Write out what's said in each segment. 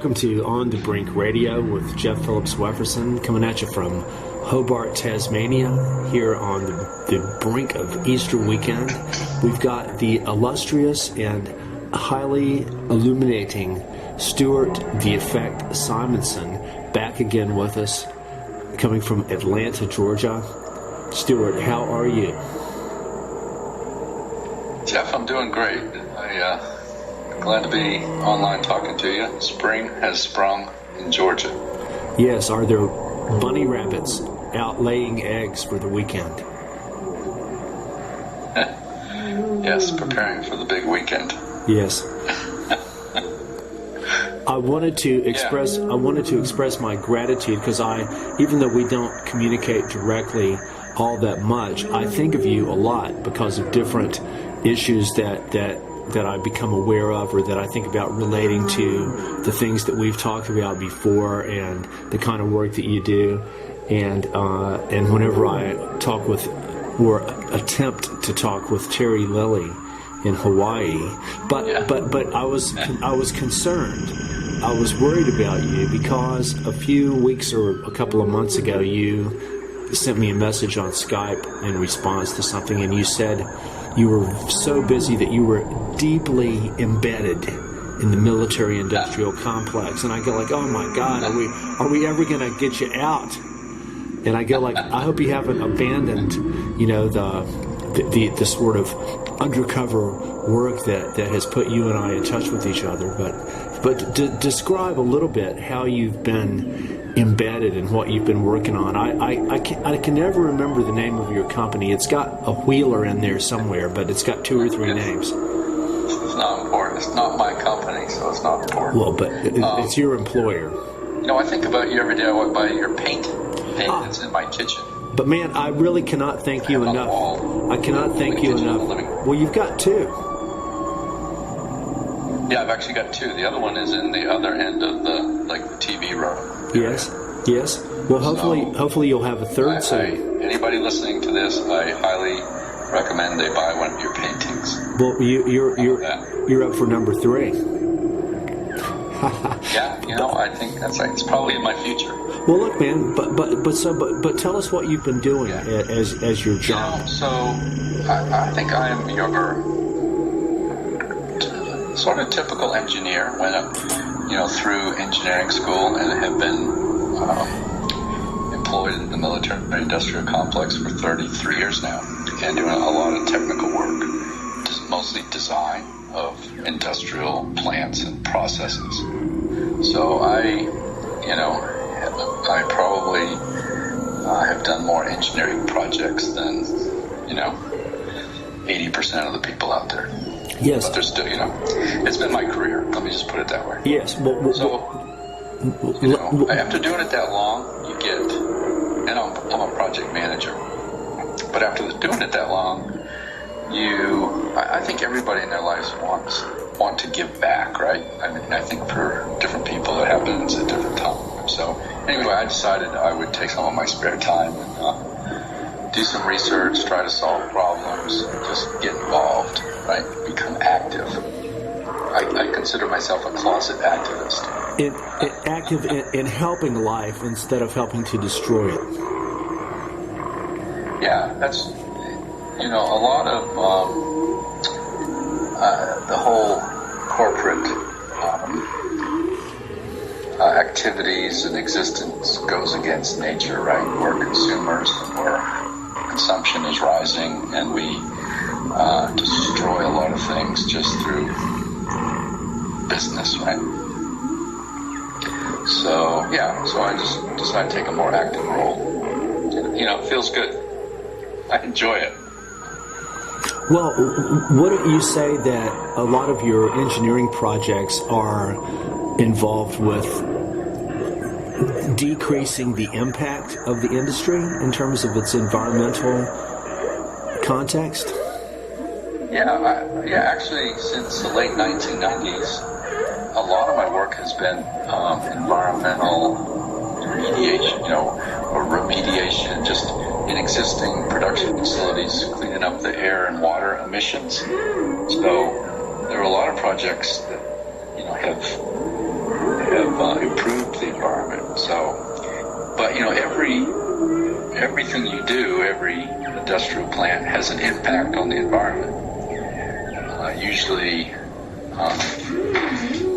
Welcome to On the Brink Radio with Jeff Phillips Wefferson, coming at you from Hobart, Tasmania, here on the brink of Easter weekend. We've got the illustrious and highly illuminating Stewart the Effect Simonson back again with us, coming from Atlanta, Georgia. Stewart, how are you? Jeff, I'm doing great. Glad to be online talking to you. Spring has sprung in Georgia. Yes, are there bunny rabbits out laying eggs for the weekend? Yes, preparing for the big weekend. Yes. I wanted to express my gratitude because even though we don't communicate directly all that much, I think of you a lot because of different issues that I become aware of, or that I think about relating to the things that we've talked about before and the kind of work that you do. And whenever I talk with, or attempt to talk with Terry Lilly in Hawaii, but I was concerned. I was worried about you because a few weeks or a couple of months ago you sent me a message on Skype in response to something, and you said you were so busy that you were deeply embedded in the military-industrial complex. And I go like, oh my God, are we ever going to get you out? And I go like, I hope you haven't abandoned, the sort of undercover work that has put you and I in touch with each other. But describe a little bit how you've been embedded in what you've been working on. I can never remember the name of your company. It's got a Wheeler in there somewhere, but it's got 2 or 3 names. It's not important. It's not my company, so it's not important. Well, but it's your employer. I think about you every day. I walk by your paint that's in my kitchen. But man, I really cannot thank you enough. I cannot thank you enough. Well, you've got 2. Yeah, I've actually got 2. The other one is in the other end of the TV room. Yes. Well, hopefully you'll have a third soon. Anybody listening to this, I highly recommend they buy one of your paintings. Well, you're up for number 3. Yeah, I think it's probably in my future. Well, look, man, but tell us what you've been doing as your job. I think I am your sort of typical engineer. Went up, through engineering school and have been employed in the military-industrial complex for 33 years now, and doing a lot of technical work, mostly design of industrial plants and processes. So I probably have done more engineering projects than 80% of the people out there. Yes. But there's still, it's been my career. Let me just put it that way. Yes. After doing it that long, you get, and I'm a project manager, but after doing it that long, I think everybody in their lives want to give back, right? I mean, I think for different people it happens at different times. So anyway, I decided I would take some of my spare time and do some research, try to solve problems, just get involved, right? Become active. I consider myself a closet activist. Active in helping life instead of helping to destroy it. Yeah, that's, a lot of the whole corporate activities and existence goes against nature, right? We're consumers, where consumption is rising, and we destroy a lot of things just through business, right? So I just decided to take a more active role. It feels good. I enjoy it. Well, wouldn't you say that a lot of your engineering projects are involved with decreasing the impact of the industry in terms of its environmental context? Yeah, actually, since the late 1990s, a lot of my work has been environmental remediation, or remediation, just in existing production facilities, cleaning up the air and water emissions. So there are a lot of projects that, have have improved the environment. So, but everything you do, every industrial plant has an impact on the environment. Usually,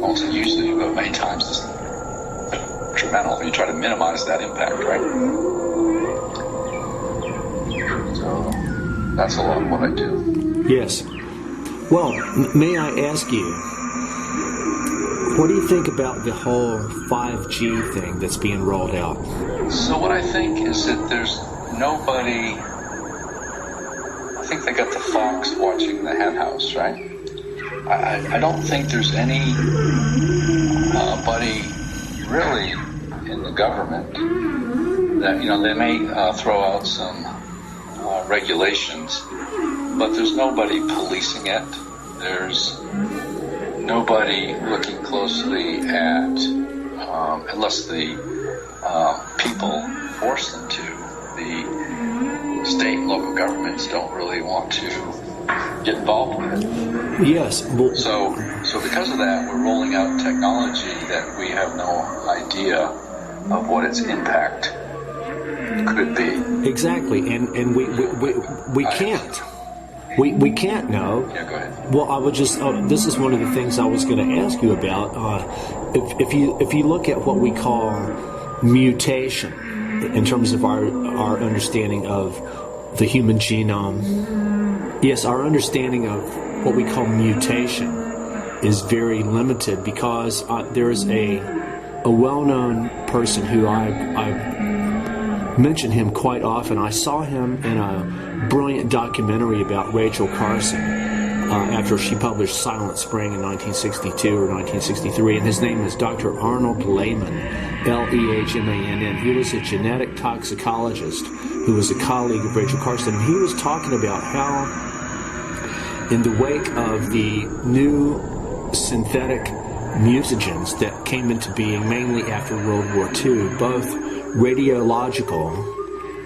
also usually, but many times it's detrimental. You try to minimize that impact, right? So that's a lot of what I do. Yes. Well, may I ask you, what do you think about the whole 5G thing that's being rolled out? So what I think is that there's nobody. I think they got the fox watching the hen house, right? I don't think there's anybody really in the government that, they may throw out some regulations, but there's nobody policing it. There's nobody looking closely at, unless the people force them to. The state and local governments don't really want to get involved with it. Yes. Well, so because of that, we're rolling out technology that we have no idea of what its impact could be. Exactly, and we can't. We can't know. Yeah, go ahead. Well, I would just. This is one of the things I was going to ask you about. If you look at what we call mutation in terms of our understanding of the human genome, yes, our understanding of what we call mutation is very limited because there is a well-known person who I mention him quite often. I saw him in a brilliant documentary about Rachel Carson after she published Silent Spring in 1962 or 1963, and his name is Dr. Arnold Lehman, Lehmann. He was a genetic toxicologist who was a colleague of Rachel Carson, and he was talking about how in the wake of the new synthetic mutagens that came into being mainly after World War II, both radiological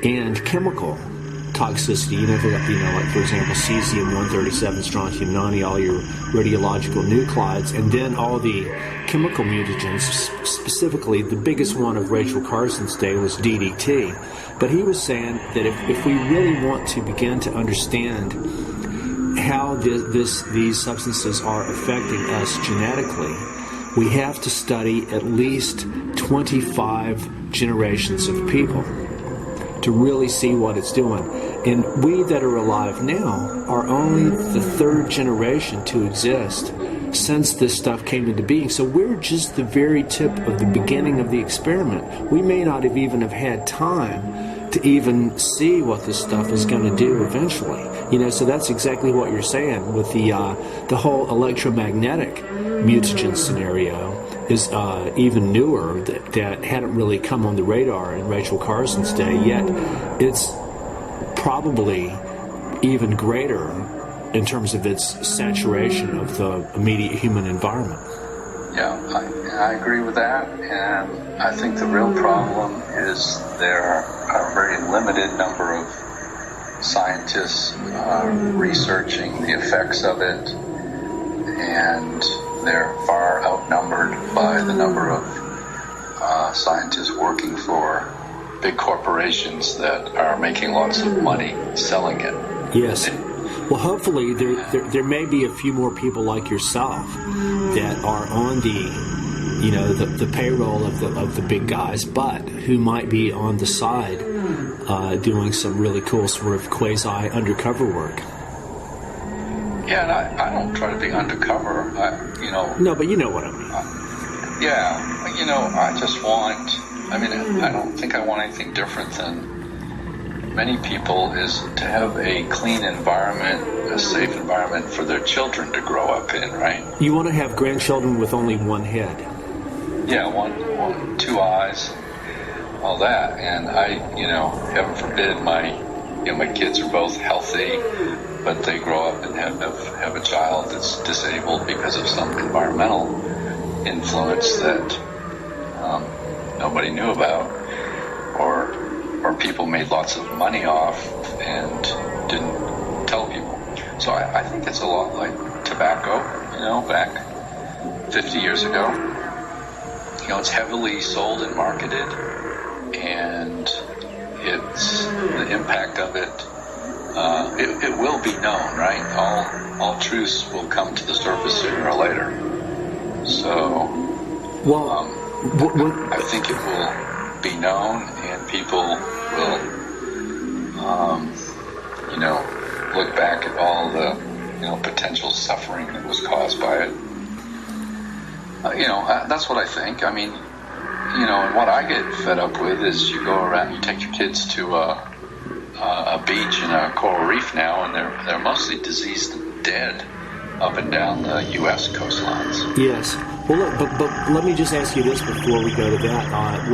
and chemical toxicity, like for example cesium-137, strontium-90, all your radiological nuclides, and then all the chemical mutagens, specifically the biggest one of Rachel Carson's day was DDT. But he was saying that if we really want to begin to understand how these substances are affecting us genetically, we have to study at least 25 generations of people to really see what it's doing. And we that are alive now are only the third generation to exist since this stuff came into being. So we're just the very tip of the beginning of the experiment. We may not have even have had time to even see what this stuff is going to do eventually. So that's exactly what you're saying with the whole electromagnetic mutagen scenario is even newer, that hadn't really come on the radar in Rachel Carson's day, yet it's probably even greater in terms of its saturation of the immediate human environment. Yeah, I agree with that, and I think the real problem is there are a very limited number of scientists researching the effects of it, and they're far outnumbered by the number of scientists working for big corporations that are making lots of money selling it. Yes. Well, hopefully there may be a few more people like yourself that are on the payroll of the big guys, but who might be on the side doing some really cool sort of quasi undercover work. Yeah, and I don't try to be undercover. No, but you know what I mean. I just want. I don't think I want anything different than many people, is to have a clean environment, a safe environment for their children to grow up in, right? You want to have grandchildren with only one head. Yeah, one, two eyes, all that. And heaven forbid my kids are both healthy, but they grow up and have a child that's disabled because of some environmental influence that nobody knew about, or people made lots of money off and didn't tell people. So I think it's a lot like tobacco, back 50 years ago. it's heavily sold and marketed, and it's the impact of it. It will be known, right? All truths will come to the surface sooner or later. So, Well, I think it will be known, and people will, look back at all the, potential suffering that was caused by it. That's what I think. I mean, and what I get fed up with is you go around, you take your kids to a beach in a coral reef now, and they're mostly diseased and dead up and down the U.S. coastlines. yes. Well, look, but let me just ask you this before we go to that.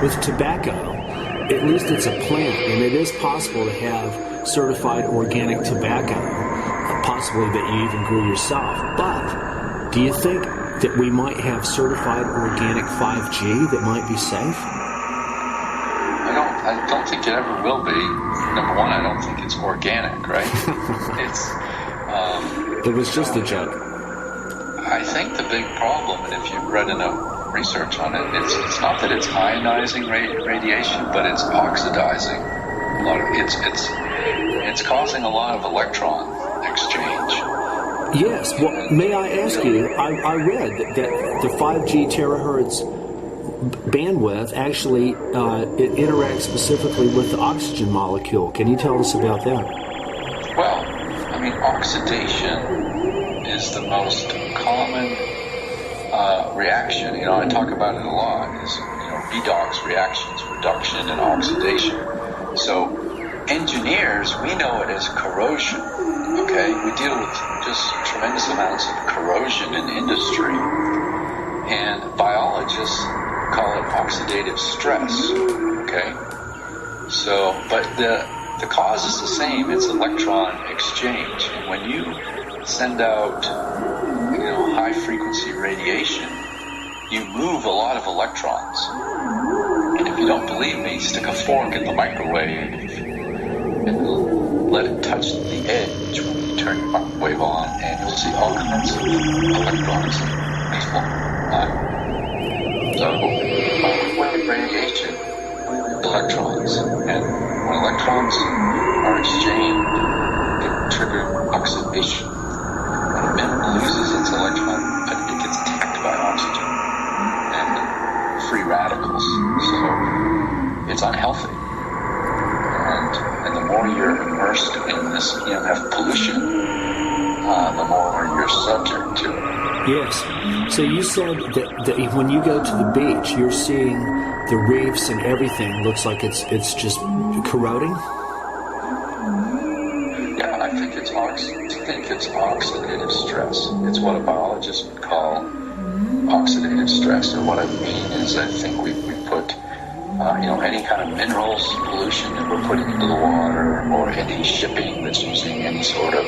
With tobacco, at least it's a plant, and it is possible to have certified organic tobacco, possibly that you even grew yourself. But do you think that we might have certified organic 5G that might be safe? I don't think it ever will be. Number one, I don't think it's organic, right? It was just a joke. I think the big problem, and if you've read enough research on it, it's not that it's ionizing radiation, but it's oxidizing. It's causing a lot of electron exchange. Yes. Well, may I ask you? I read that the 5G terahertz bandwidth actually it interacts specifically with the oxygen molecule. Can you tell us about that? Well, I mean, oxidation is the most common reaction. I talk about it a lot. Is redox reactions, reduction and oxidation. So engineers, we know it as corrosion. Okay, we deal with just tremendous amounts of corrosion in industry, and biologists call it oxidative stress. Okay, so but the cause is the same. It's electron exchange, and when you send out high frequency radiation, you move a lot of electrons. And if you don't believe me, stick a fork in the microwave and let it touch the edge when you turn your microwave on, and you'll see all kinds of electrons. So microwave radiation, electrons, and when electrons are exchanged, it triggers oxidation. When a mineral loses its electron, it gets attacked by oxygen and free radicals. So it's unhealthy. And the more you're immersed in this EMF pollution, the more you're subject to it. Yes. So you said that when you go to the beach, you're seeing the reefs and everything looks like it's just corroding? Yeah, I think it's oxidative stress. It's what a biologist would call oxidative stress. And what I mean is I think we put any kind of minerals pollution that we're putting into the water, or any shipping that's using any sort of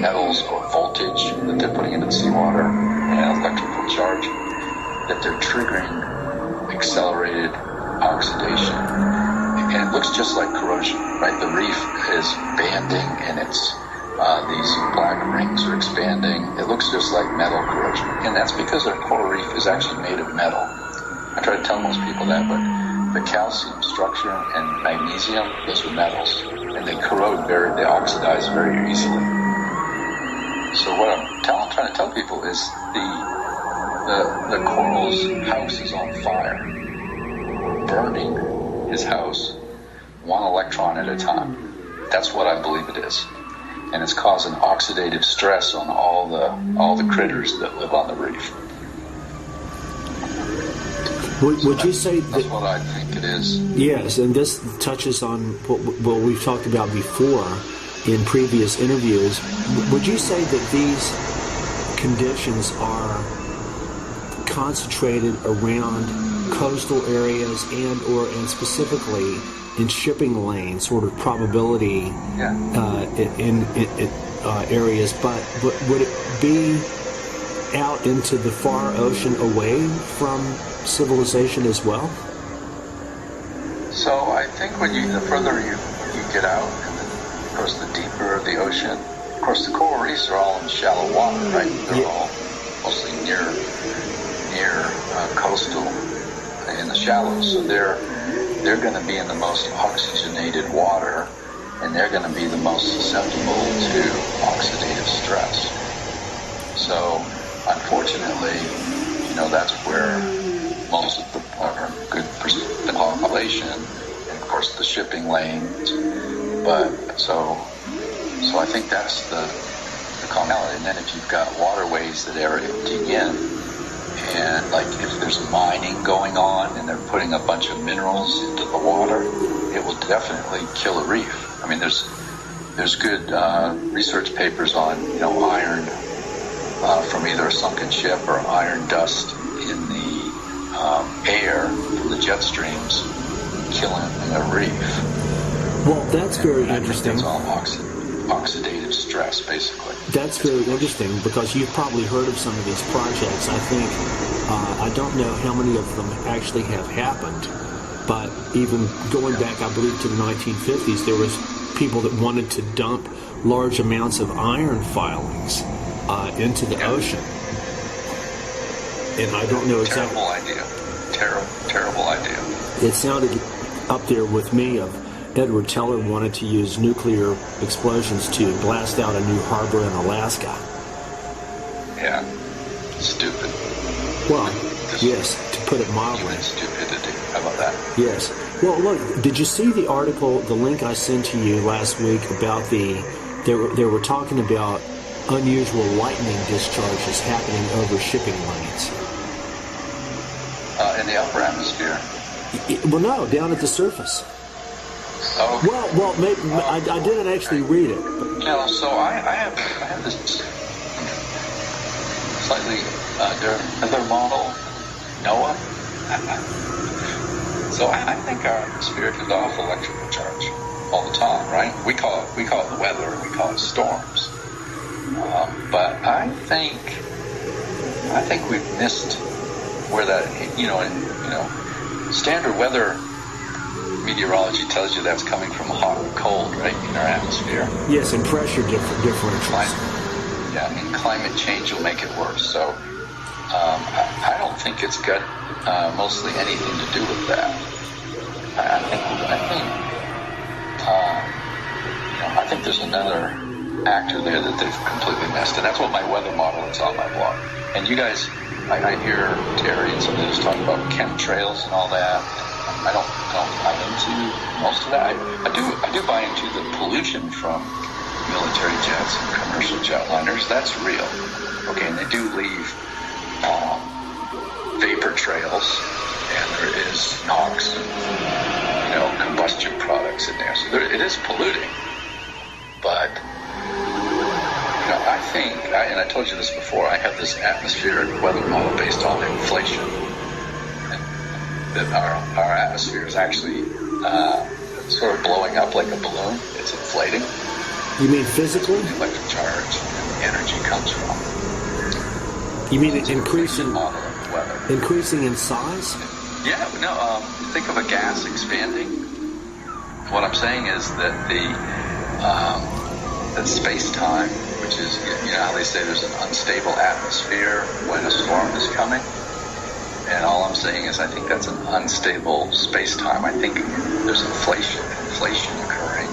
metals or voltage that they're putting into the seawater and electrical charge, that they're triggering accelerated oxidation. And it looks just like corrosion, right? The reef is banding, and it's these black rings are expanding. It looks just like metal corrosion. And that's because our coral reef is actually made of metal. I try to tell most people that, but the calcium structure and magnesium, those are metals, and they corrode they oxidize very easily. So what I'm trying to tell people is the coral's house is on fire. We're burning his house one electron at a time. That's what I believe it is. And it's causing oxidative stress on all the critters that live on the reef. Would you say that's what I think it is? Yes, and this touches on what we've talked about before in previous interviews. Would you say that these conditions are concentrated around coastal areas and specifically in shipping lanes, sort of probability in areas, but would it be out into the far ocean away from civilization as well? So I think the further you get out, and of course the deeper the ocean, of course the coral reefs are all in shallow water, right? They're all mostly near near coastal in the shallows. So they're going to be in the most oxygenated water, and they're going to be the most susceptible to oxidative stress. So, unfortunately, that's where most of our good percent population, and of course the shipping lanes. But so I think that's the commonality. And then if you've got waterways that are emptying in, and like if there's mining going on and they're putting a bunch of minerals into the water, it will definitely kill a reef. I mean, there's good research papers on iron from either a sunken ship or iron dust in the air from the jet streams killing a reef. Well, that's very interesting. That's all oxidative stress, basically. That's very interesting because you've probably heard of some of these projects. I think, I don't know how many of them actually have happened, but even going back, I believe, to the 1950s, there was people that wanted to dump large amounts of iron filings into the ocean. And I don't know exactly. Terrible idea. Terrible idea. It sounded up there with me of Edward Teller wanted to use nuclear explosions to blast out a new harbor in Alaska. Yeah. Stupid. Well, yes, to put it mildly. Human stupidity. How about that? Yes. Well, look, did you see the article, the link I sent to you last week about they were talking about unusual lightning discharges happening over shipping lanes? In the upper atmosphere. Well, no, down at the surface. Oh. Well, maybe, I didn't actually read it. No, so I have this slightly other model, NOAA. So I think our atmosphere gives off electrical charge all the time, right? We call it the weather, we call it storms. But I think we've missed where that, standard weather meteorology tells you that's coming from hot and cold, right, in our atmosphere. Yes, and pressure differentials. And climate change will make it worse. So I don't think it's got mostly anything to do with that. I think there's another actor there that they've completely missed, and that's what my weather model is on my blog. And you guys, I hear Terry and some others talk about chemtrails and all that. I don't buy into most of that. I do buy into the pollution from military jets and commercial jetliners. That's real. Okay, and they do leave vapor trails, and there is NOx, combustion products in there. So it is polluting. But I think, and I told you this before, I have this atmospheric weather model based on inflation. That our atmosphere is actually sort of blowing up like a balloon. It's inflating. You mean physically? That's where the electric charge and the energy comes from. You mean it's increasing model of the weather. Increasing in size? Yeah, no. Think of a gas expanding. What I'm saying is that that space-time, which is how they say there's an unstable atmosphere when a storm is coming. And all I'm saying is I think that's an unstable space-time. I think there's inflation occurring,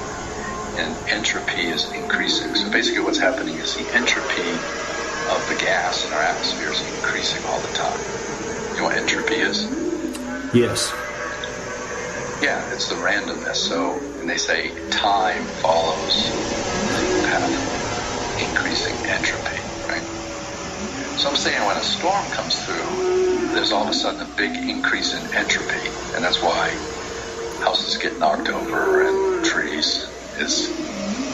and entropy is increasing. So basically what's happening is the entropy of the gas in our atmosphere is increasing all the time. You know what entropy is? Yes. Yeah, it's the randomness. So, and they say time follows kind of increasing entropy, right? So I'm saying when a storm comes through, there's all of a sudden a big increase in entropy, and that's why houses get knocked over and trees, is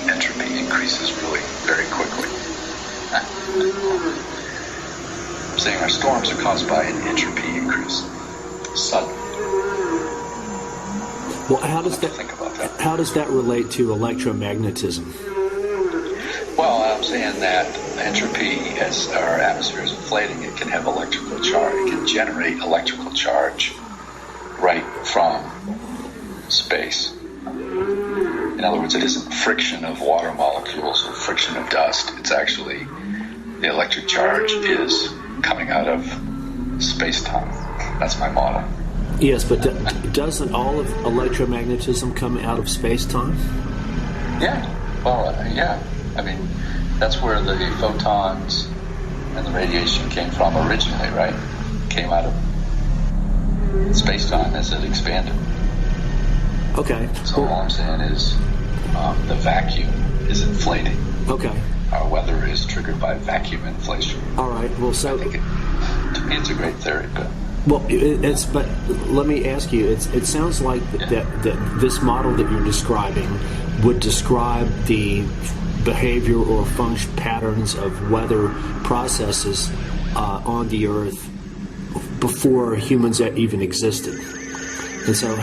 entropy increases really very quickly. I'm saying our storms are caused by an entropy increase, sudden. Well, how does that relate to electromagnetism? Well, I'm saying that entropy, as our atmosphere is inflating, it can have electrical charge. It can generate electrical charge right from space. In other words, it isn't friction of water molecules or friction of dust. It's actually the electric charge is coming out of space-time. That's my model. Yes, but doesn't all of electromagnetism come out of space-time? Yeah. Well, yeah. I mean, that's where the photons and the radiation came from originally, right? Came out of space-time as it expanded. Okay. So all I'm saying is the vacuum is inflating. Okay. Our weather is triggered by vacuum inflation. All right. Well, so to me, it's a great theory, but. Well, but let me ask you. It sounds like that this model that you're describing would describe the behavior or function patterns of weather processes on the Earth before humans even existed. And so,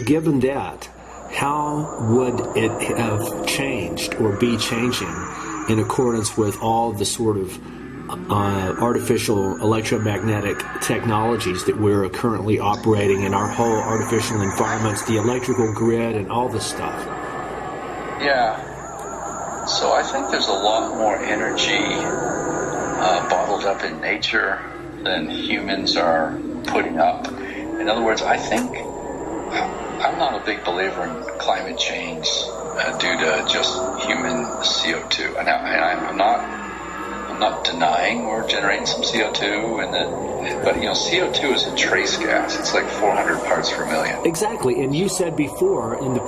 given that, how would it have changed or be changing in accordance with all the sort of artificial electromagnetic technologies that we're currently operating in our whole artificial environments, the electrical grid, and all this stuff? Yeah. So I think there's a lot more energy bottled up in nature than humans are putting up. In other words, I think I'm not a big believer in climate change due to just human CO2. And I'm not denying we're generating some CO2, but CO2 is a trace gas. It's like 400 parts per million. Exactly, and you said before in the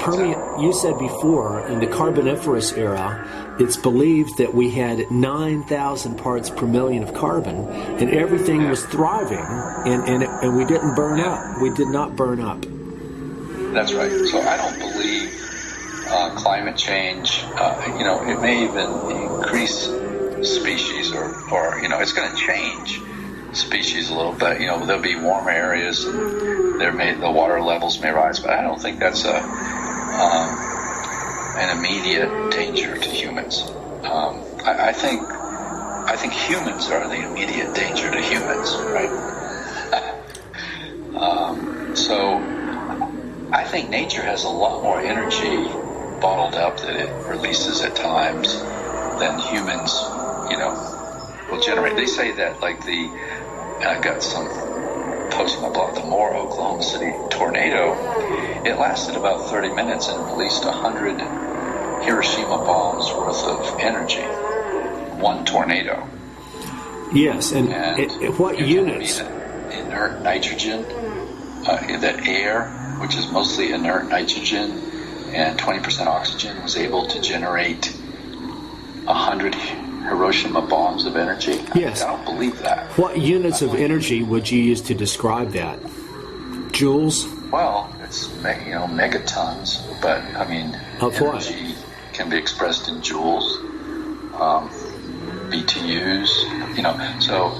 Carboniferous era, it's believed that we had 9,000 parts per million of carbon, and everything was thriving, and we didn't burn up. We did not burn up. That's right. So I don't believe climate change. It may even increase species, or it's going to change species a little bit. There'll be warmer areas, and the water levels may rise, but I don't think that's an immediate danger to humans. I think humans are the immediate danger to humans, right? So I think nature has a lot more energy bottled up that it releases at times than humans will generate. They say that, like I got some post on my blog, the Moore, Oklahoma City tornado, it lasted about 30 minutes and released 100 Hiroshima bombs worth of energy. One tornado. Yes, and what units? Inert nitrogen, that air, which is mostly inert nitrogen and 20% oxygen, was able to generate 100 Hiroshima bombs of energy? Yes. I don't believe that. What units of energy would you use to describe that? Joules? Well, it's megatons, but I mean, energy can be expressed in joules, BTUs. So.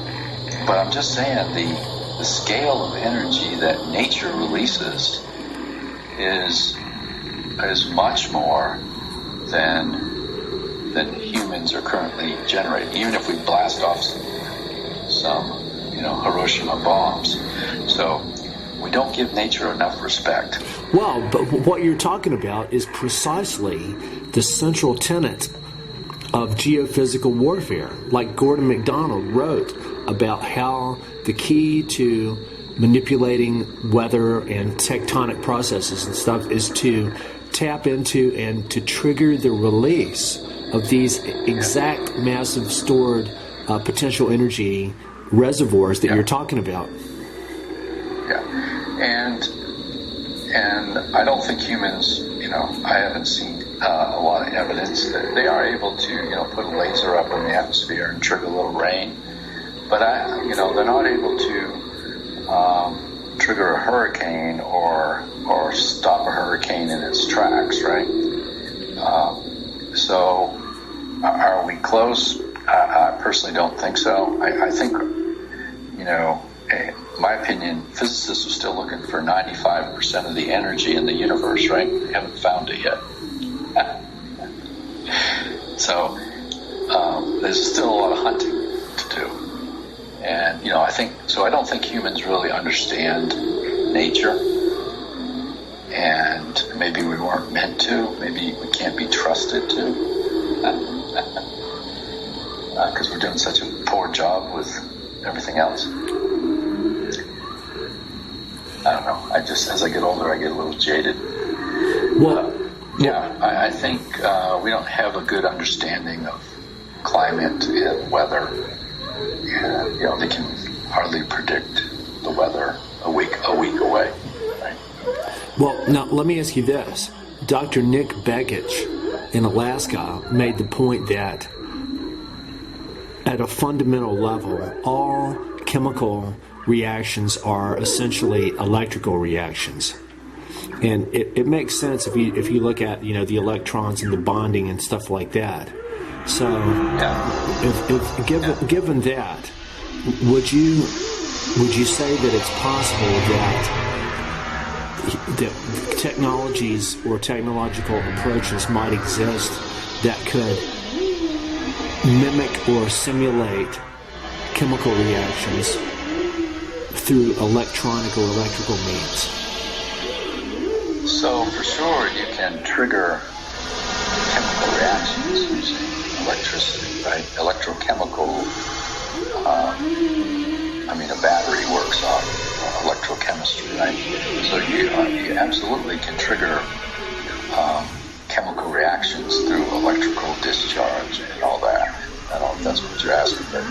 But I'm just saying the scale of energy that nature releases is much more than humans are currently generating, even if we blast off some Hiroshima bombs. So we don't give nature enough respect. Well, but what you're talking about is precisely the central tenet of geophysical warfare. Like Gordon MacDonald wrote about how the key to manipulating weather and tectonic processes and stuff is to tap into and to trigger the release of these exact massive stored potential energy reservoirs that you're talking about. Yeah, and I don't think humans, I haven't seen a lot of evidence that they are able to, put a laser up in the atmosphere and trigger a little rain, but they're not able to trigger a hurricane or stop a hurricane in its tracks, right? So are we close? I personally don't think so. I think, in my opinion, physicists are still looking for 95% of the energy in the universe, right? They haven't found it yet. So there's still a lot of hunting to do. And, I don't think humans really understand nature. And maybe we weren't meant to. Maybe we can't be trusted to. Because we're doing such a poor job with everything else. as I get older, I get a little jaded. Well, I think we don't have a good understanding of climate and weather. And, they can hardly predict the weather a week away. Right? well, now let me ask you this. Dr. Nick Begich in Alaska made the point that at a fundamental level, all chemical reactions are essentially electrical reactions. And it makes sense if you look at the electrons and the bonding and stuff like that. So, given that, would you say that it's possible that technologies or technological approaches might exist that could mimic or simulate chemical reactions through electronic or electrical means? So for sure, you can trigger chemical reactions using electricity, right? Electrochemical. A battery works on electrochemistry, right? So you absolutely can trigger chemical reactions through electrical discharge and all that. I don't know if that's what you're asking, but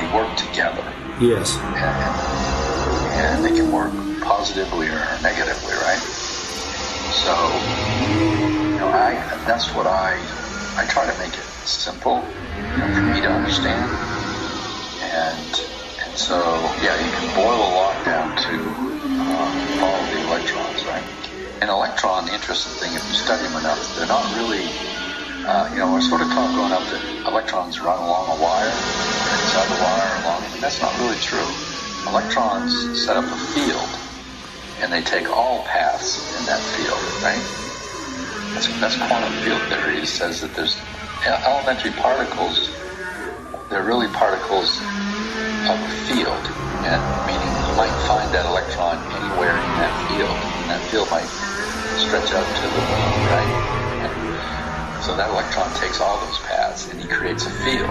they work together. Yes. And they can work positively or negatively, right? So, that's what I try to make it simple, for me to understand. And so, you can boil a lot down to all the electrons, right? An electron, the interesting thing, if you study them enough, they're not really, we're sort of taught growing up that electrons run along a wire, inside the wire, and that's not really true. Electrons set up a field, and they take all paths in that field, right? That's quantum field theory. It says that there's elementary particles. They're really particles of a field, and meaning you might find that electron anywhere in that field, and that field might stretch out to the moon, right? And so that electron takes all those paths, and he creates a field.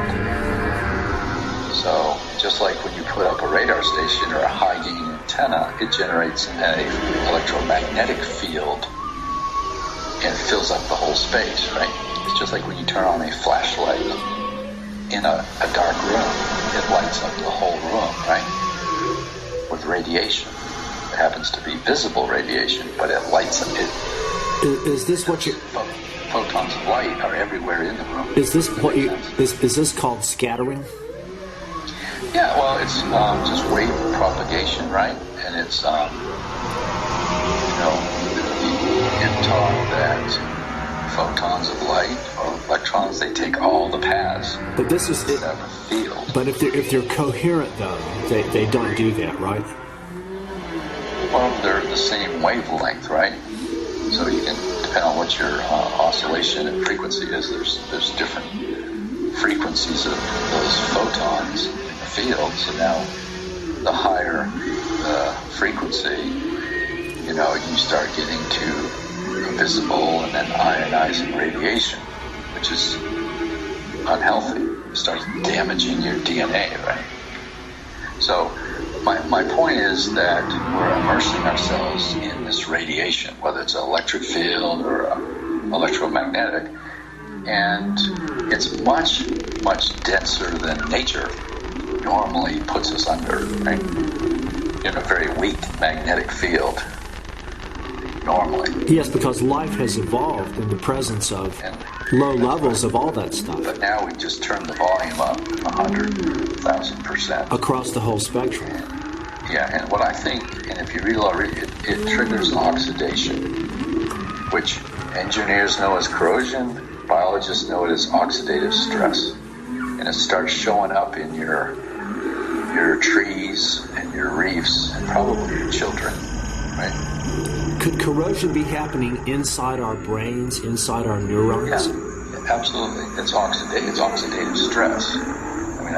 So just like when you put up a radar station or a high-gain antenna, it generates an electromagnetic field and fills up the whole space, right? It's just like when you turn on a flashlight in a dark room, it lights up the whole room, right? With radiation. It happens to be visible radiation, but it lights up it. Is this what you... Photons of light are everywhere in the room. Is this what you... Is this called scattering? Yeah, well, it's just wave propagation, right? And it's, it's taught that photons of light or electrons, they take all the paths. But this is it. Of a field. But if they're coherent, though, they don't do that, right? Well, they're the same wavelength, right? So you can, depending on what your oscillation and frequency is, there's different frequencies of those photons in the field. So now, the higher the frequency, you start getting to visible and then ionizing radiation, which is unhealthy. It starts damaging your DNA, right? So my point is that we're immersing ourselves in this radiation, whether it's an electric field or electromagnetic, and it's much, much denser than nature normally puts us under, right? In a very weak magnetic field. Normally. Yes, because life has evolved in the presence of low levels of all that stuff. But now we just turn the volume up 100,000%. Across the whole spectrum. Yeah, and what I think, and if you read it triggers oxidation, which engineers know as corrosion, biologists know it as oxidative stress. And it starts showing up in your trees and your reefs and probably your children, right? Could corrosion be happening inside our brains, inside our neurons? Yeah, absolutely. It's oxidative stress. I mean,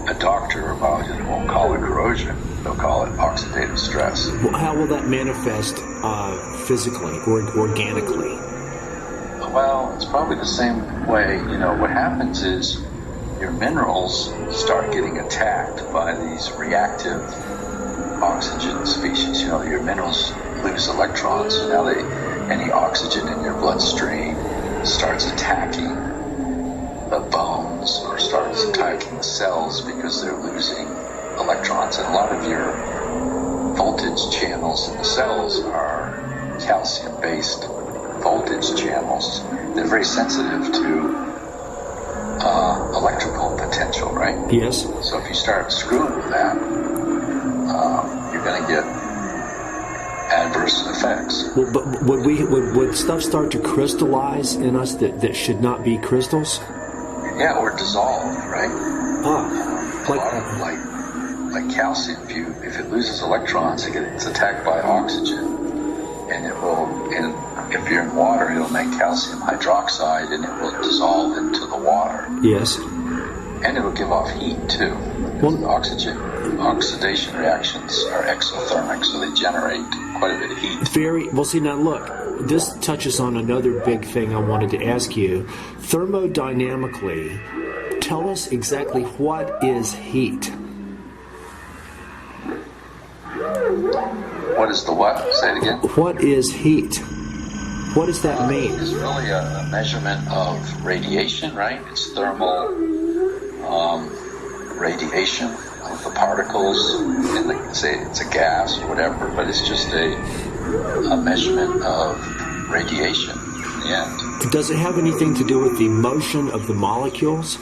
a doctor or a biologist won't call it corrosion. They'll call it oxidative stress. Well, how will that manifest physically or organically? Well, it's probably the same way. What happens is your minerals start getting attacked by these reactive oxygen species. Your minerals lose electrons, so now any oxygen in your bloodstream starts attacking the bones or starts attacking the cells because they're losing electrons. And a lot of your voltage channels in the cells are calcium-based voltage channels. They're very sensitive to electrical potential, right? Yes. So if you start screwing with that, you're going to get adverse effects. Well, but would stuff start to crystallize in us that should not be crystals? Yeah, or dissolve, right? Like calcium. If it loses electrons, it's attacked by oxygen, and if you're in water, it'll make calcium hydroxide, and it will dissolve into the water. Yes. And it will give off heat too. Well, oxidation reactions are exothermic, so they generate quite a bit of heat. See, now look, this touches on another big thing I wanted to ask you. Thermodynamically, tell us exactly what is heat. What is the what? Say it again. What is heat? What does that mean? It's really a measurement of radiation, right? It's thermal radiation of the particles in say it's a gas or whatever, but it's just a measurement of radiation in the end. Does it have anything to do with the motion of the molecules?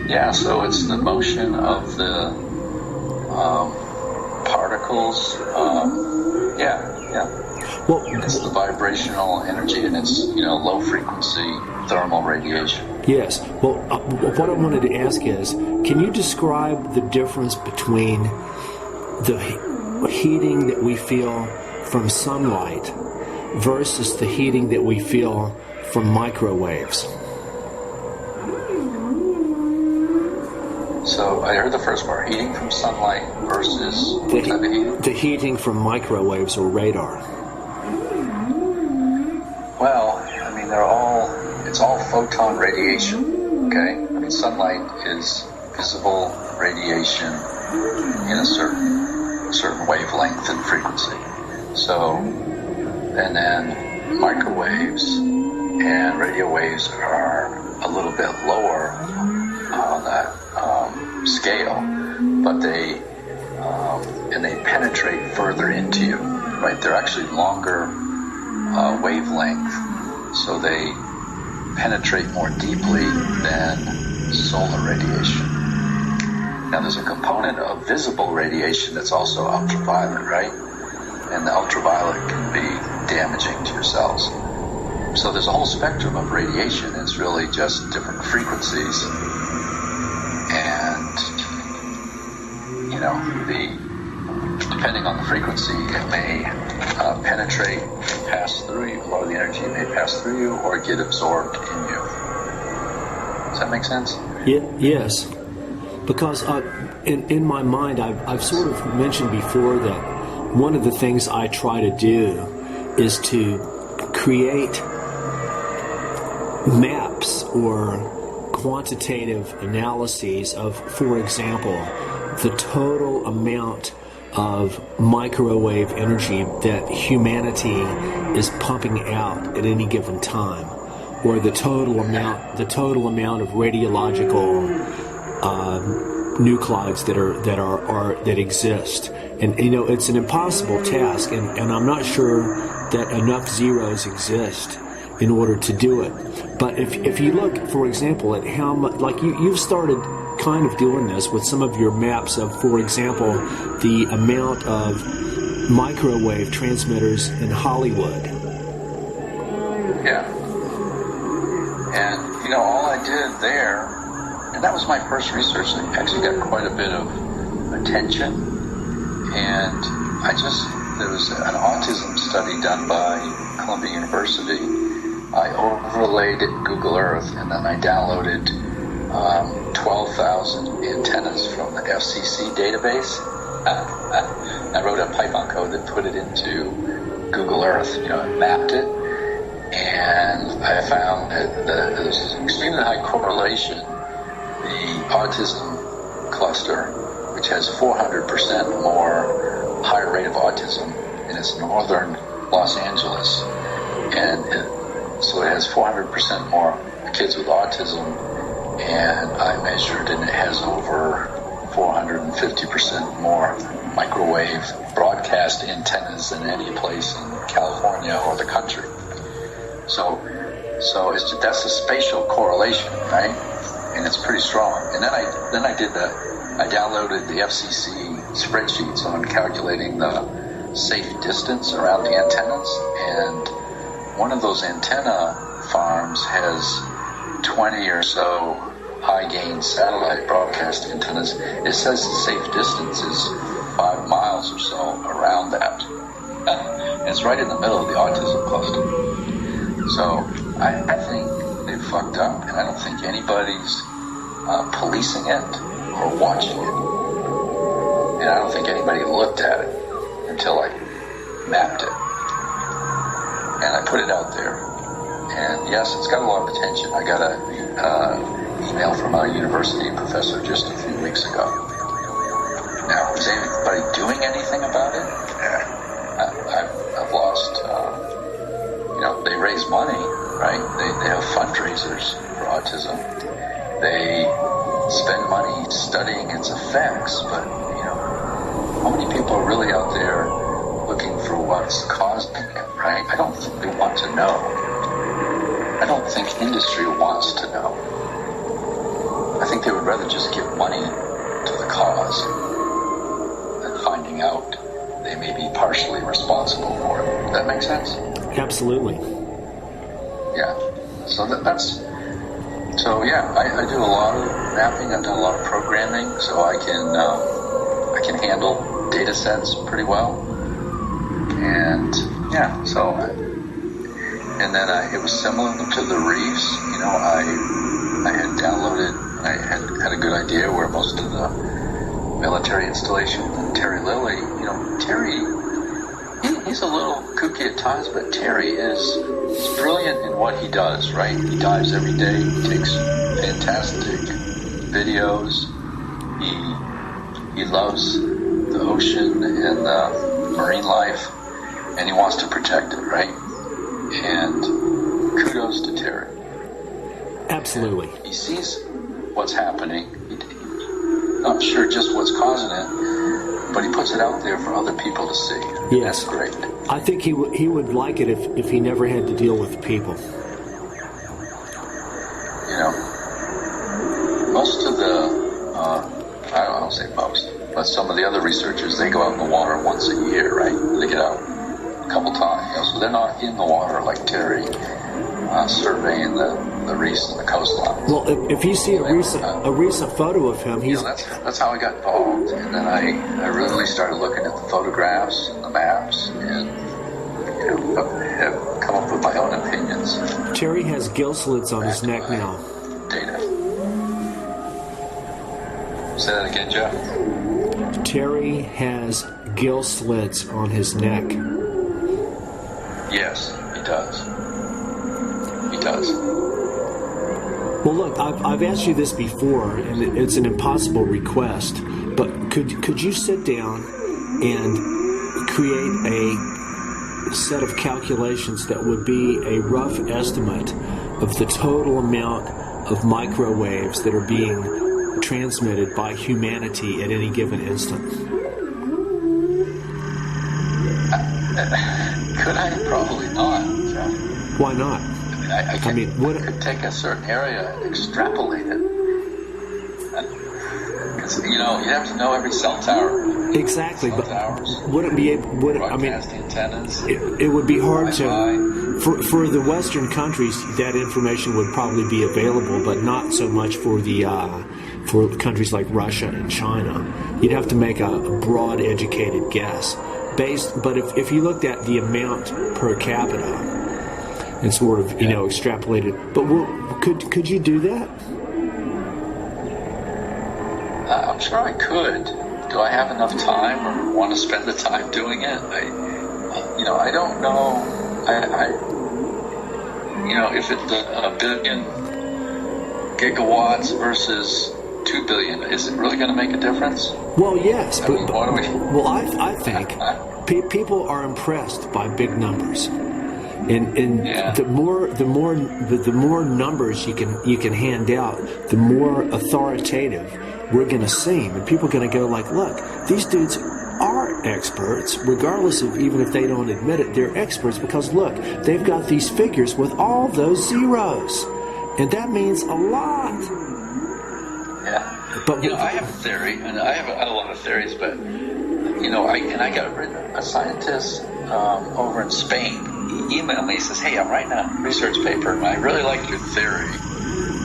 Yeah, so it's the motion of the particles. Well, it's the vibrational energy, and it's low frequency thermal radiation. Yes. Well, what I wanted to ask is, can you describe the difference between the heating that we feel from sunlight versus the heating that we feel from microwaves? So I heard the first part, heating from sunlight versus what type of heating? The heating from microwaves or radar. Well, I mean, it's all photon radiation, okay? I mean, sunlight is visible radiation in a certain wavelength and frequency. So, and then microwaves and radio waves are a little bit lower on that scale, but they penetrate further into you, right? They're actually longer wavelength, so they penetrate more deeply than solar radiation. Now there's a component of visible radiation that's also ultraviolet, right? And the ultraviolet can be damaging to your cells. So there's a whole spectrum of radiation. It's really just different frequencies, and depending on the frequency, it may penetrate, pass through you. A lot of the energy may pass through you or get absorbed in you. Does that make sense? Yes. Because in my mind, I've sort of mentioned before that one of the things I try to do is to create maps or quantitative analyses of, for example, the total amount of microwave energy that humanity is pumping out at any given time, or the total amount of radiological nuclides that exist. And it's an impossible task, and I'm not sure that enough zeros exist in order to do it. But if you look, for example, at how much, like you've started kind of doing this with some of your maps of, for example, the amount of microwave transmitters in Hollywood. Yeah. And, all I did there, and that was my first research, that actually got quite a bit of attention. And there was an autism study done by Columbia University. I overlaid it in Google Earth, and then I downloaded 12,000 antennas from the FCC database. I wrote a Python code that put it into Google Earth, and mapped it. And I found that there was extremely high correlation. The autism cluster which has 400% more higher rate of autism, and it's northern Los Angeles, and so it has 400% more kids with autism, and I measured, and it has over 450% more microwave broadcast antennas than any place in California or the country. So that's a spatial correlation, right? And it's pretty strong. And then I downloaded the FCC spreadsheets on calculating the safe distance around the antennas, and one of those antenna farms has 20 or so high-gain satellite broadcast antennas. It says the safe distance is 5 miles or so around that. And it's right in the middle of the autism cluster. So I think they've fucked up, and I don't think anybody's policing it or watching it. And I don't think anybody looked at it until I mapped it. And I put it out there. And yes, it's got a lot of attention. I got an email from a university professor just a few weeks ago. Now, is anybody doing anything about it? I've lost, they raise money, right? They have fundraisers for autism. They spend money studying its effects, but, how many people are really out there looking for what's causing it, right? I don't think they want to know. I don't think industry wants to know. I think they would rather just give money to the cause than finding out they may be partially responsible for it. Does that make sense? Absolutely. Yeah. So I do a lot of mapping. I've done a lot of programming, so I can handle data sets pretty well. And and then it was similar to the reefs. I had downloaded, I had a good idea where most of the military installations, and Terry Lilly, Terry, he's a little kooky at times, but Terry he's brilliant in what he does, right? He dives every day, he takes fantastic videos, he loves the ocean and the marine life, and he wants to protect it, right? And kudos to Terry. Absolutely. And he sees what's happening. Not sure just what's causing it, but he puts it out there for other people to see. Yes. That's great. I think he would like it if he never had to deal with people. Most of the, I don't say most, but some of the other researchers, they go out in the water once a year, right? They get out a couple times. So they're not in the water like Terry, surveying the reefs and the coastline. Well, if you see a recent photo of him, he's... that's how I got involved. And then I really started looking at the photographs and the maps, and have come up with my own opinions. Terry has gill slits on his neck now. Data. Say that again, Jeff. Terry has gill slits on his neck. Yes, he does. He does. Well, look, I've asked you this before, and it's an impossible request, but could you sit down and create a set of calculations that would be a rough estimate of the total amount of microwaves that are being transmitted by humanity at any given instant? Could I? Probably not, Jeff. Why not? I could take a certain area and extrapolate it. Because, you have to know every cell tower. Exactly, cell but towers, wouldn't be able... broadcast antennas. It would be hard Wi-Fi. for the Western countries. That information would probably be available, but not so much for the for countries like Russia and China. You'd have to make a broad, educated guess. But if you looked at the amount per capita and sort of extrapolated, but could you do that? I'm sure I could. Do I have enough time or want to spend the time doing it? I don't know. If it's a billion gigawatts versus 2 billion. Is it really going to make a difference? Well, yes, I mean, what do we? well, I think people are impressed by big numbers, and the more numbers you can hand out, the more authoritative we're going to seem, and people are going to go like, look, these dudes are experts, regardless of even if they don't admit it. They're experts because look, they've got these figures with all those zeros, and that means a lot. Yeah. But I have a theory, and I have a lot of theories, but I got a scientist over in Spain. He emailed me. He says, "Hey, I'm writing a research paper, and I really like your theory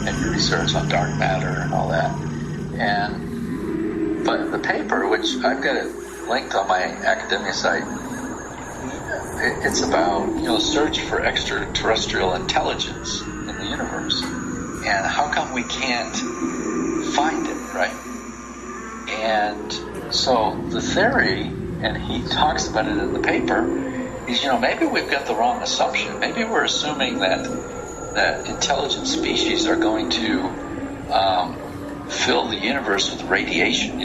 and your research on dark matter and all that." But the paper, which I've got it linked on my academia site, it's about search for extraterrestrial intelligence in the universe, and how come we can't find it, right? And so the theory, and he talks about it in the paper, is maybe we've got the wrong assumption. Maybe we're assuming that intelligent species are going to fill the universe with radiation,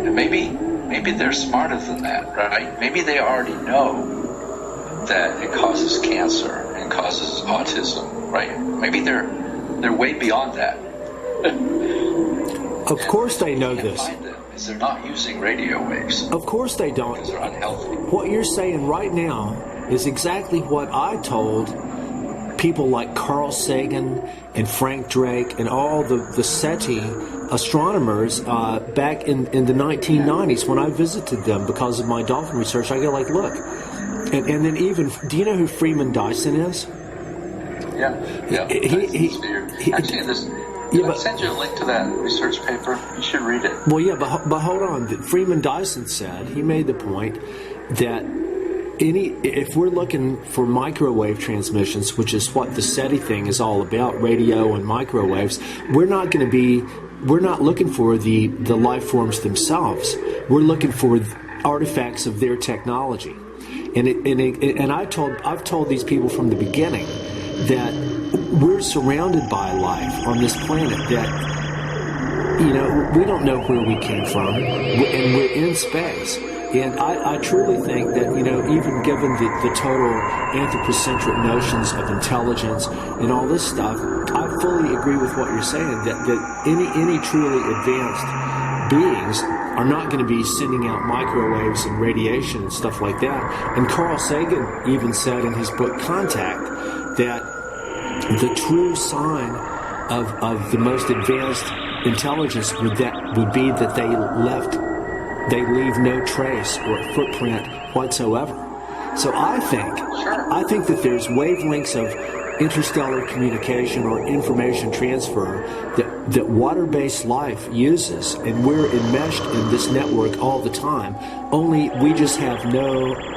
and maybe they're smarter than that, right? Maybe they already know that it causes cancer and causes autism, right? Maybe they're way beyond that. Of course they know this. Find them is they're not using radio waves. Of course they don't. Because they're unhealthy. What you're saying right now is exactly what I told people like Carl Sagan and Frank Drake and all the SETI astronomers back in the 1990s when I visited them because of my dolphin research. I go like, look, and then even, do you know who Freeman Dyson is? Yeah. I send you a link to that research paper. You should read it. Well, yeah, but hold on. Freeman Dyson said, he made the point that if we're looking for microwave transmissions, which is what the SETI thing is all about, radio and microwaves, we're not looking for the life forms themselves. We're looking for artifacts of their technology. And I've told these people from the beginning that we're surrounded by life on this planet that, we don't know where we came from, and we're in space. And I truly think that, even given the total anthropocentric notions of intelligence and all this stuff, I fully agree with what you're saying, that any truly advanced beings are not going to be sending out microwaves and radiation and stuff like that. And Carl Sagan even said in his book Contact that the true sign of the most advanced intelligence would be that they leave no trace or footprint whatsoever. So I think that there's wavelengths of interstellar communication or information transfer that water-based life uses, and we're enmeshed in this network all the time, only we just have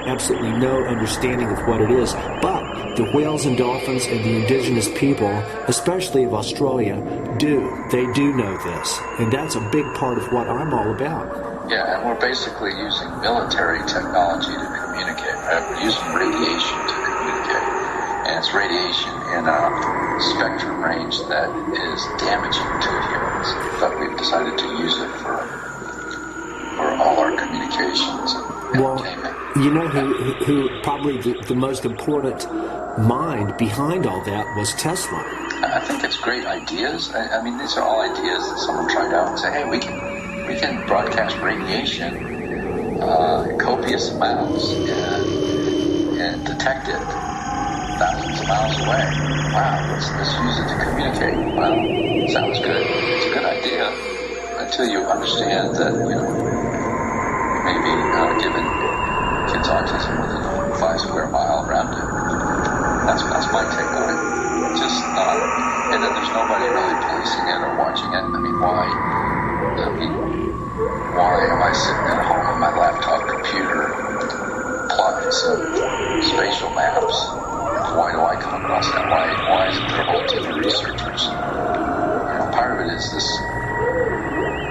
absolutely no understanding of what it is. But the whales and dolphins and the indigenous people, especially of Australia, they do know this, and that's a big part of what I'm all about. Yeah, and we're basically using military technology to communicate, right? We're using radiation to communicate. And it's radiation in a spectrum range that is damaging to humans. But we've decided to use it for all our communications and entertainment. You know who probably the most important mind behind all that was Tesla. I think it's great ideas. I mean, these are all ideas that someone tried out and say, hey, we can broadcast radiation in copious amounts and detect it thousands of miles away. Wow, let's use it to communicate. Wow, sounds good. It's a good idea until you understand that, maybe given kids autism within a 5 square mile around it. That's my take on it. Just not, and then there's nobody really policing it or watching it. I mean, why am I sitting at home on my laptop computer plotting some spatial maps? Why do I come across that? Why isn't there a whole team of researchers? Part of it is this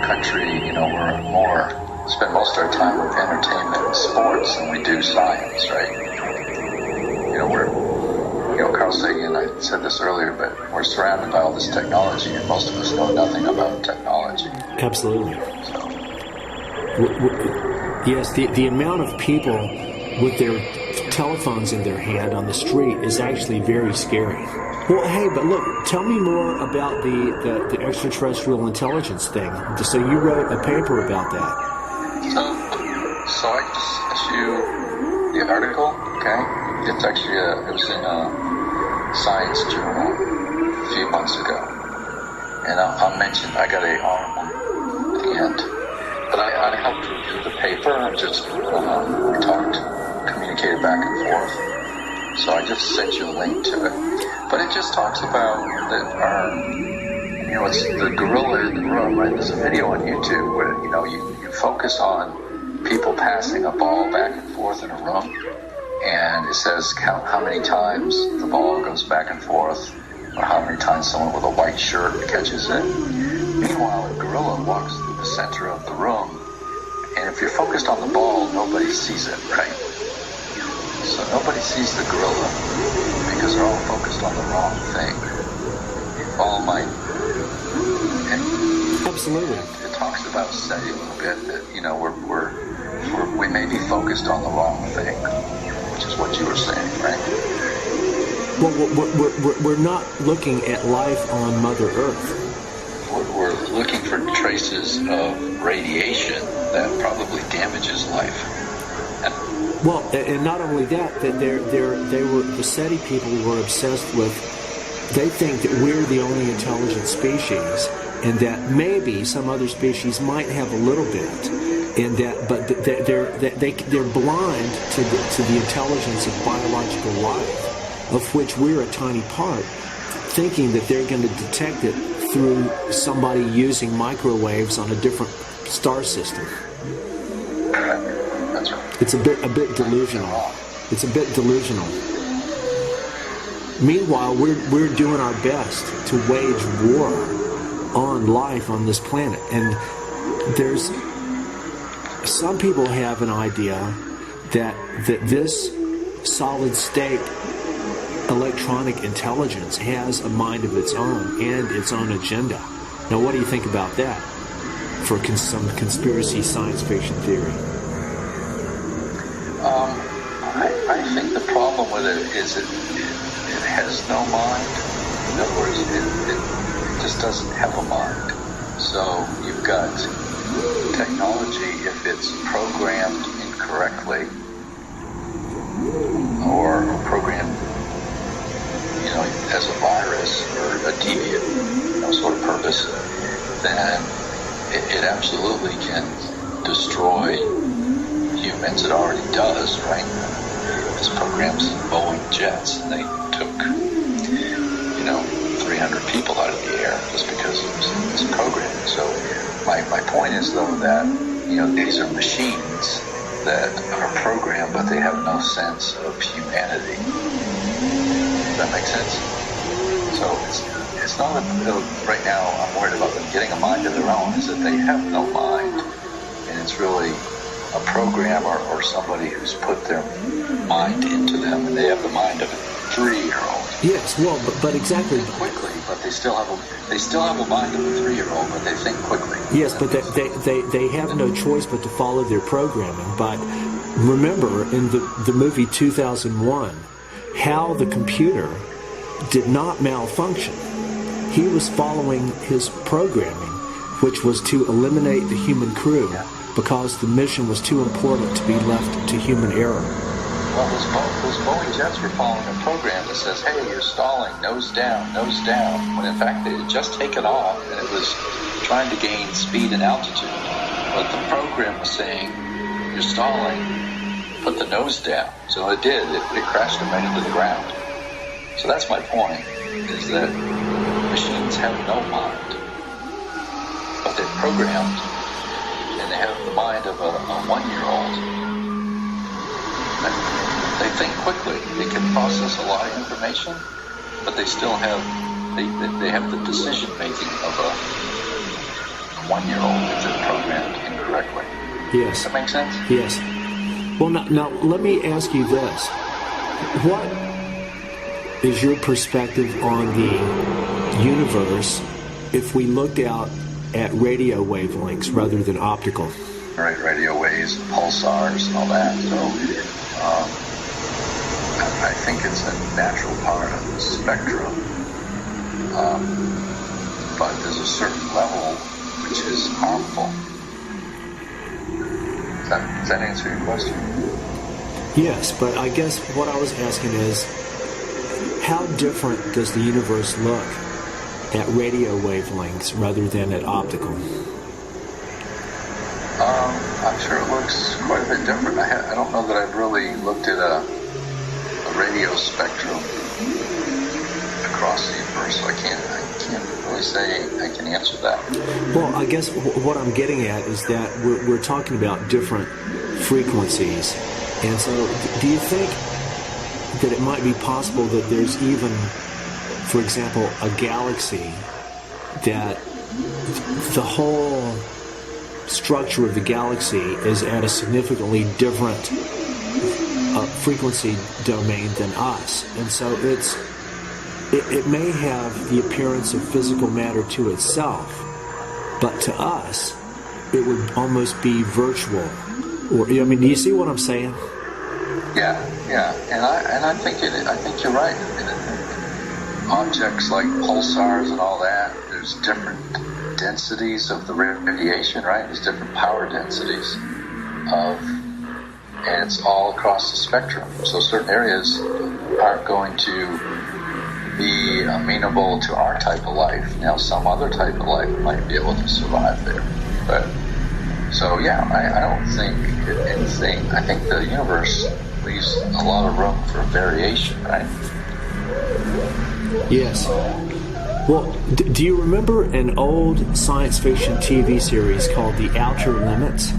country, we're spend most of our time with entertainment and sports than we do science, right? Carl Sagan, I said this earlier, but we're surrounded by all this technology, and most of us know nothing about technology. Absolutely. So, Yes, the amount of people with their telephones in their hand on the street is actually very scary. Well, hey, but look, tell me more about the extraterrestrial intelligence thing. So you wrote a paper about that. So I just sent you the article, okay? It's actually, it was in a Science journal a few months ago. And I'll mention, I got a arm at the end. But I helped review the paper and just communicated back and forth. So I just sent you a link to it. But it just talks about that it's the gorilla in the room, right? There's a video on YouTube where, you focus on people passing a ball back and forth in a room, and it says count how many times the ball goes back and forth, or how many times someone with a white shirt catches it. Meanwhile, a gorilla walks through the center of the room, and if you're focused on the ball, nobody sees it, right? So nobody sees the gorilla because they're all focused on the wrong thing. You follow my... Absolutely. It talks about SETI a little bit, that, we may be focused on the wrong thing, which is what you were saying, right? Well, we're not looking at life on Mother Earth. We're looking for traces of radiation that probably damages life. Well, and not only that, the SETI people were obsessed with. They think that we're the only intelligent species, and that maybe some other species might have a little bit, and but they're blind to the intelligence of biological life, of which we're a tiny part, thinking that they're going to detect it through somebody using microwaves on a different star system. That's right. It's a bit delusional. It's a bit delusional. Meanwhile, we're doing our best to wage war on life on this planet, and there's some people have an idea that this solid state electronic intelligence has a mind of its own and its own agenda. Now, what do you think about that for some conspiracy science fiction theory? I think the problem with it is it has no mind. In other words, it just doesn't have a mind. So you've got technology, if it's programmed incorrectly or programmed as a virus or a deviant sort of purpose, then it absolutely can destroy humans. It already does, right? This program's Boeing jets, and they took 300 people out of the air just because it was programming. So my point is, though, that these are machines that are programmed, but they have no sense of humanity. Does that make sense? So it's not that right now I'm worried about them getting a mind of their own. Is that they have no mind, and it's really a programmer or somebody who's put their mind into them, and they have the mind of a 3-year-old. Yes, well, but exactly. Quickly, but they still have a mind of a 3-year-old, but they think quickly. Yes, but they have no choice but to follow their programming. But remember, in the movie 2001, how the computer did not malfunction. He was following his programming, which was to eliminate the human crew. Yeah. Because the mission was too important to be left to human error. Well, those Boeing jets were following a program that says, hey, you're stalling, nose down, when in fact they had just taken off, and it was trying to gain speed and altitude. But the program was saying, you're stalling, put the nose down. So it did. It crashed them right into the ground. So that's my point, is that machines have no mind. But they're programmed, and they have the mind of a 1-year-old. They think quickly. They can process a lot of information, but they still have they have the decision making of a 1-year-old if they're programmed incorrectly. Yes. Does that make sense? Yes. Well, now let me ask you this: is your perspective on the universe if we looked out at radio wavelengths rather than optical? Right, radio waves, pulsars, and all that. So I think it's a natural part of the spectrum. But there's a certain level which is harmful. Does that answer your question? Yes, but I guess what I was asking is, how different does the universe look at radio wavelengths rather than at optical? I'm sure it looks quite a bit different. I don't know that I've really looked at a radio spectrum across the universe, so I can't really say I can answer that. Well, I guess what I'm getting at is that we're talking about different frequencies. And so do you think that it might be possible that there's even, for example, a galaxy that the whole structure of the galaxy is at a significantly different frequency domain than us, and so it may have the appearance of physical matter to itself, but to us it would almost be virtual. Or, I mean, do you see what I'm saying? Yeah, and I think you're right. Objects like pulsars and all that, there's different densities of the radiation, right? There's different power densities and it's all across the spectrum. So certain areas aren't going to be amenable to our type of life. Now, some other type of life might be able to survive there. But so yeah, I don't think anything. I think the universe leaves a lot of room for variation, right? Yes. Well, do you remember an old science fiction TV series called The Outer Limits?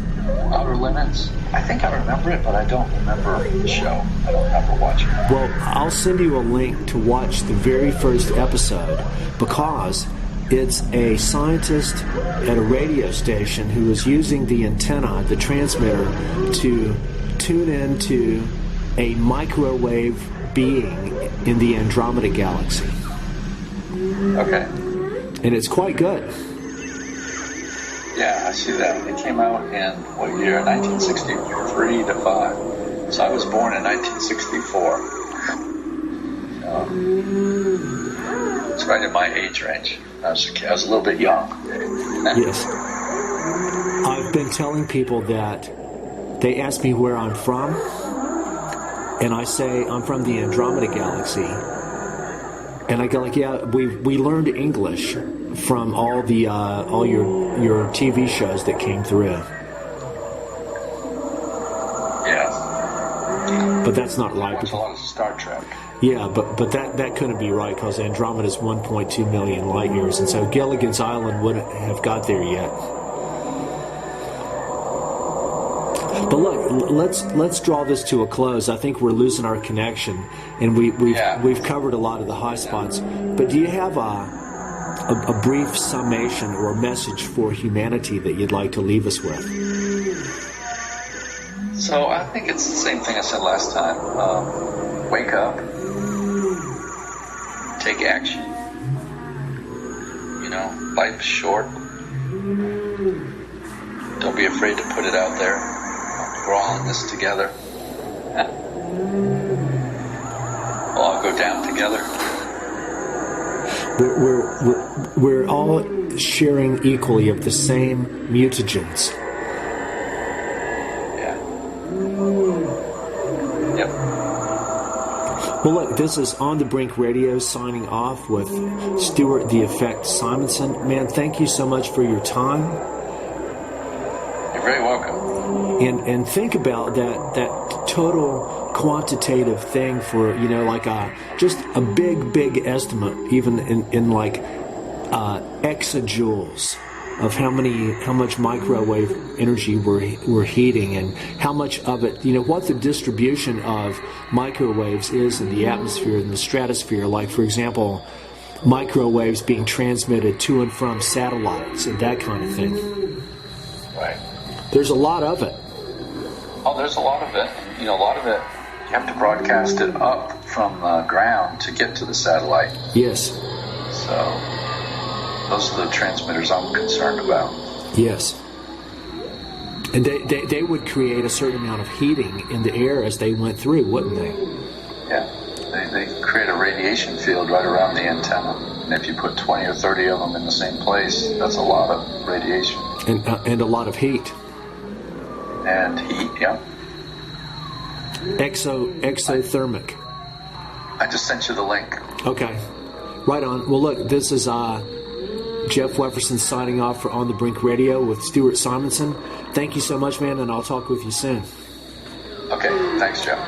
Outer Limits? I think I remember it, but I don't remember the show. I don't remember watching it. Well, I'll send you a link to watch the very first episode, because it's a scientist at a radio station who is using the antenna, the transmitter, to tune into a microwave being in the Andromeda Galaxy. Okay. And it's quite good. Yeah, I see that. It came out in, what year? 1963 to 5. So I was born in 1964. It's right in my age range. I was a little bit young. Yes. I've been telling people that they ask me where I'm from, and I say I'm from the Andromeda Galaxy. And I go like, yeah, we learned English from all your TV shows that came through. Yeah. But that's not right. Watch a lot of Star Trek. Yeah, but that couldn't be right, because Andromeda is 1.2 million light years, and so Gilligan's Island wouldn't have got there yet. But look, let's draw this to a close. I think we're losing our connection, and we've covered a lot of the high spots. But do you have a brief summation or a message for humanity that you'd like to leave us with? So I think it's the same thing I said last time. Wake up. Take action. Life is short. Don't be afraid to put it out there. We're all in this together. We'll all go down together. We're all sharing equally of the same mutagens. Yeah. Yep. Well, look, this is On the Brink Radio signing off with Stewart the Effect Simonson. Man, thank you so much for your time. You're very welcome. And think about that total quantitative thing for, like just a big estimate, even in like exajoules of how much microwave energy we're heating, and how much of it, what the distribution of microwaves is in the atmosphere and the stratosphere. Like, for example, microwaves being transmitted to and from satellites and that kind of thing. Right. There's a lot of it. Oh, there's a lot of it. A lot of it, you have to broadcast it up from the ground to get to the satellite. Yes. So those are the transmitters I'm concerned about. Yes. And they would create a certain amount of heating in the air as they went through, wouldn't they? Yeah. They create a radiation field right around the antenna. And if you put 20 or 30 of them in the same place, that's a lot of radiation. And a lot of heat. And heat, yeah. Exothermic. I just sent you the link. Okay. Right on. Well, look, this is Jeff Wefferson signing off for On the Brink Radio with Stewart Simonson. Thank you so much, man, and I'll talk with you soon. Okay. Thanks, Jeff.